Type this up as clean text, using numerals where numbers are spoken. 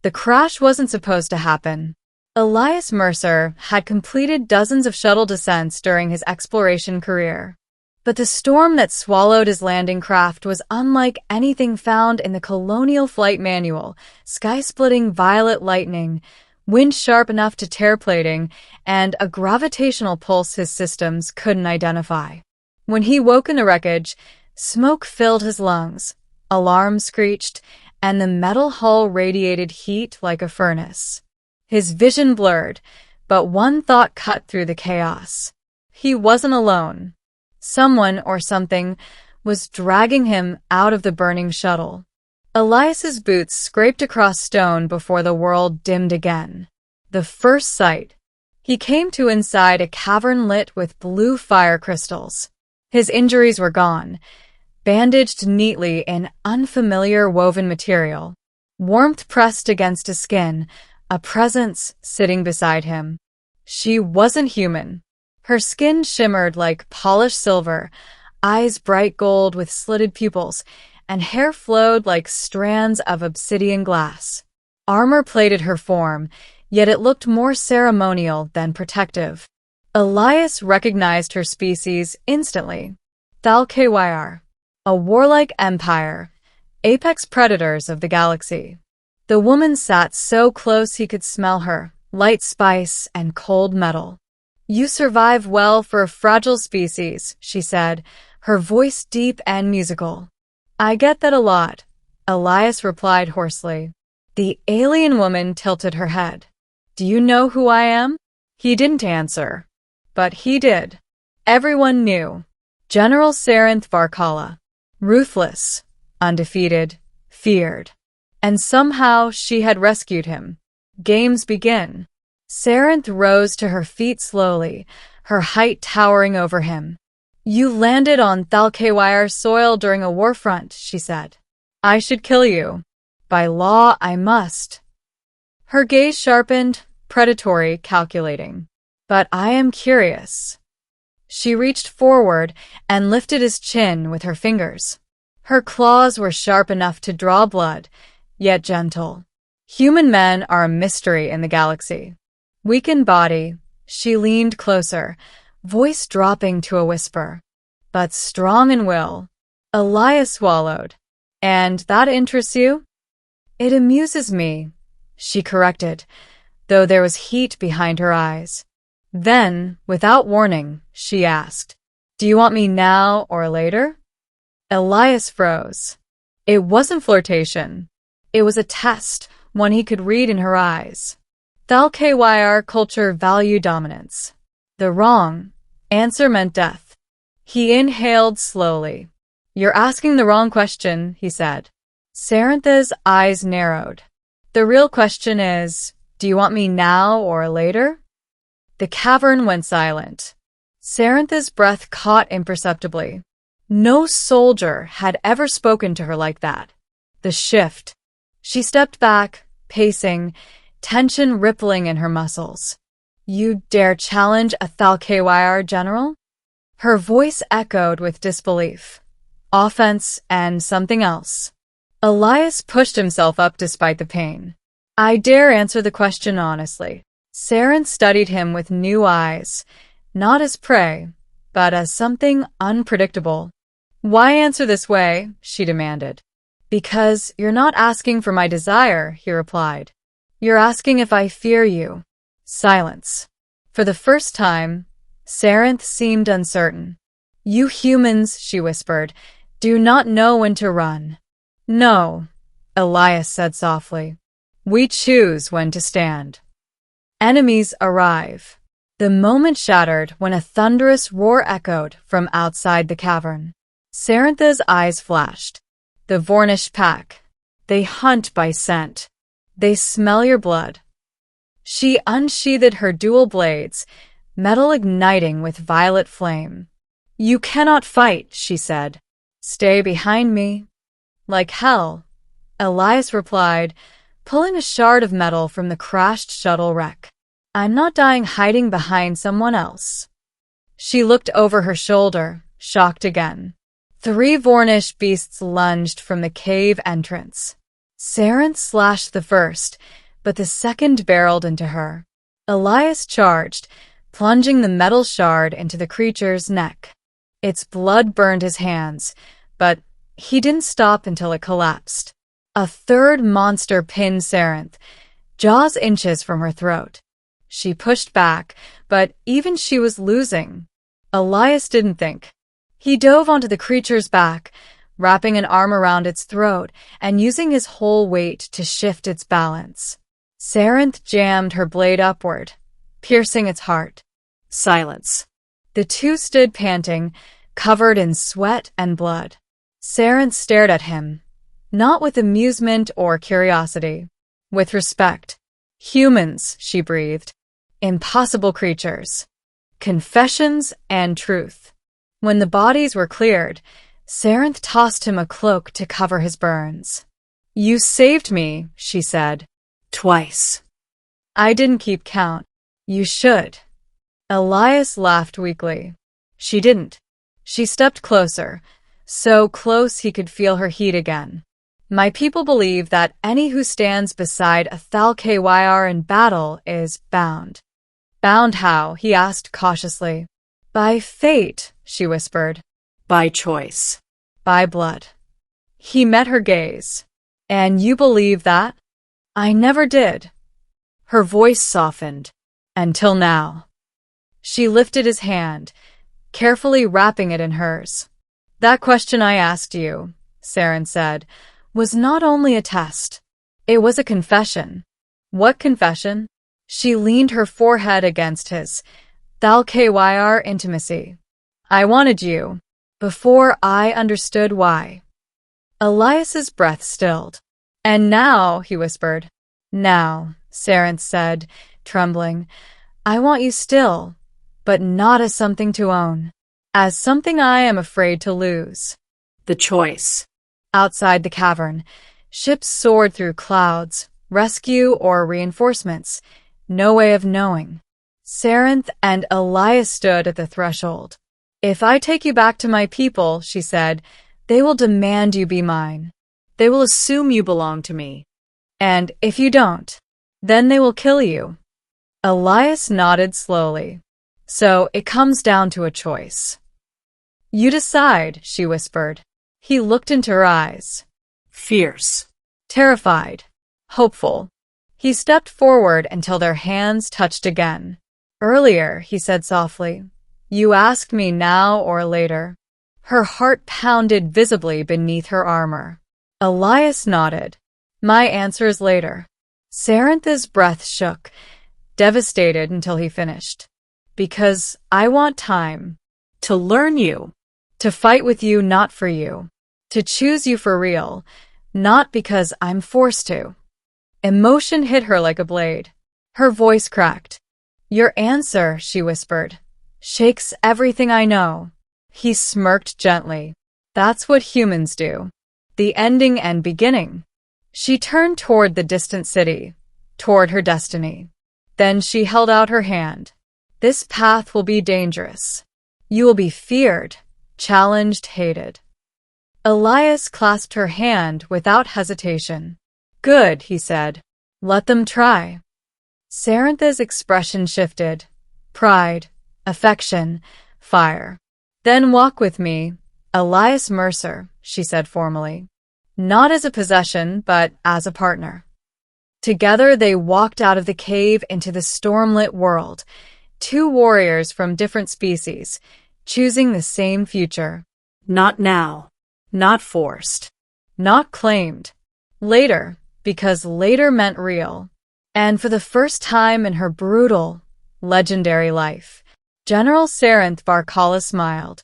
The crash wasn't supposed to happen. Elias Mercer had completed dozens of shuttle descents during his exploration career. But the storm that swallowed his landing craft was unlike anything found in the Colonial Flight Manual: sky-splitting violet lightning, wind sharp enough to tear plating, and a gravitational pulse his systems couldn't identify. When he woke in the wreckage, smoke filled his lungs, alarms screeched, and the metal hull radiated heat like a furnace. His vision blurred, but one thought cut through the chaos. He wasn't alone. Someone or something was dragging him out of the burning shuttle. Elias's boots scraped across stone before the world dimmed again. The first sight. He came to inside a cavern lit with blue fire crystals. His injuries were gone, bandaged neatly in unfamiliar woven material. Warmth pressed against his skin, a presence sitting beside him. She wasn't human. Her skin shimmered like polished silver, eyes bright gold with slitted pupils, and hair flowed like strands of obsidian glass. Armor plated her form, yet it looked more ceremonial than protective. Elias recognized her species instantly. Thalkyr, a warlike empire, apex predators of the galaxy. The woman sat so close he could smell her, light spice and cold metal. "You survive well for a fragile species," she said, her voice deep and musical. "I get that a lot," Elias replied hoarsely. The alien woman tilted her head. "Do you know who I am?" He didn't answer. But he did. Everyone knew. General Saranth Varkala. Ruthless, undefeated, feared. And somehow she had rescued him. Games begin. Saranth rose to her feet slowly, her height towering over him. "You landed on Thalkyr soil during a war front," she said. "I should kill you. By law, I must." Her gaze sharpened, predatory, calculating. "But I am curious." She reached forward and lifted his chin with her fingers. Her claws were sharp enough to draw blood, yet gentle. Human men are a mystery in the galaxy. Weak in body, she leaned closer, voice dropping to a whisper. "But strong in will." Elias swallowed. "And that interests you?" "It amuses me," she corrected, though there was heat behind her eyes. Then, without warning, she asked, "Do you want me now or later?" Elias froze. It wasn't flirtation. It was a test, one he could read in her eyes. Thalkyr culture value dominance. The wrong answer meant death. He inhaled slowly. "You're asking the wrong question," he said. Saranth's eyes narrowed. "The real question is, do you want me now or later?" The cavern went silent. Saranth's breath caught imperceptibly. No soldier had ever spoken to her like that. The shift. She stepped back, pacing, tension rippling in her muscles. "You dare challenge a Thalkyr general?" Her voice echoed with disbelief. Offense and something else. Elias pushed himself up despite the pain. "I dare answer the question honestly." Saranth studied him with new eyes, not as prey, but as something unpredictable. "Why answer this way?" she demanded. "Because you're not asking for my desire," he replied. "You're asking if I fear you." Silence. For the first time, Saranth seemed uncertain. "You humans," she whispered, "do not know when to run." "No," Elias said softly. "We choose when to stand." Enemies arrive. The moment shattered when a thunderous roar echoed from outside the cavern. Saranth's eyes flashed. "The Vornish pack. They hunt by scent. They smell your blood." She unsheathed her dual blades, metal igniting with violet flame. "You cannot fight," she said. "Stay behind me." "Like hell," Elias replied, pulling a shard of metal from the crashed shuttle wreck. "I'm not dying hiding behind someone else." She looked over her shoulder, shocked again. 3 Vornish beasts lunged from the cave entrance. Sarenth slashed the first, but the second barreled into her. Elias charged, plunging the metal shard into the creature's neck. Its blood burned his hands, but he didn't stop until it collapsed. A third monster pinned Sarenth, jaws inches from her throat. She pushed back, but even she was losing. Elias didn't think. He dove onto the creature's back, wrapping an arm around its throat and using his whole weight to shift its balance. Sarenth jammed her blade upward, piercing its heart. Silence. The two stood panting, covered in sweat and blood. Sarenth stared at him, not with amusement or curiosity, with respect. Humans, she breathed. Impossible creatures. Confessions and truth. When the bodies were cleared, Sarenth tossed him a cloak to cover his burns. You saved me, she said. Twice. I didn't keep count. You should. Elias laughed weakly. She didn't. She stepped closer, so close he could feel her heat again. My people believe that any who stands beside a HFY in battle is bound. Bound how? He asked cautiously. By fate, she whispered. By choice. By blood. He met her gaze. And you believe that? I never did. Her voice softened. Until now. She lifted his hand, carefully wrapping it in hers. That question I asked you, Sarenth said, was not only a test. It was a confession. What confession? She leaned her forehead against his. HFY intimacy. I wanted you. Before I understood why. Elias's breath stilled. And now, he whispered. Now, Sarenth said, trembling, I want you still, but not as something to own. As something I am afraid to lose. The choice. Outside the cavern, ships soared through clouds, rescue or reinforcements. No way of knowing. Sarenth and Elias stood at the threshold. If I take you back to my people, she said, they will demand you be mine. They will assume you belong to me. And if you don't, then they will kill you. Elias nodded slowly. So it comes down to a choice. You decide, she whispered. He looked into her eyes. Fierce. Terrified. Hopeful. He stepped forward until their hands touched again. Earlier, he said softly, you asked me now or later. Her heart pounded visibly beneath her armor. Elias nodded. My answer is later. Sarenth's breath shook, devastated until he finished. Because I want time. To learn you. To fight with you, not for you. To choose you for real, not because I'm forced to. Emotion hit her like a blade. Her voice cracked. Your answer, she whispered, shakes everything I know. He smirked gently. That's what humans do. The ending and beginning. She turned toward the distant city, toward her destiny. Then she held out her hand. This path will be dangerous. You will be feared, challenged, hated. Elias clasped her hand without hesitation. Good, he said. Let them try. Sarenth's expression shifted. Pride, affection, fire. Then walk with me, Elias Mercer, she said formally. Not as a possession, but as a partner. Together they walked out of the cave into the stormlit world, two warriors from different species, choosing the same future. Not now. Not forced. Not claimed. Later, because later meant real. And for the first time in her brutal, legendary life, General Sarenth Barkala smiled.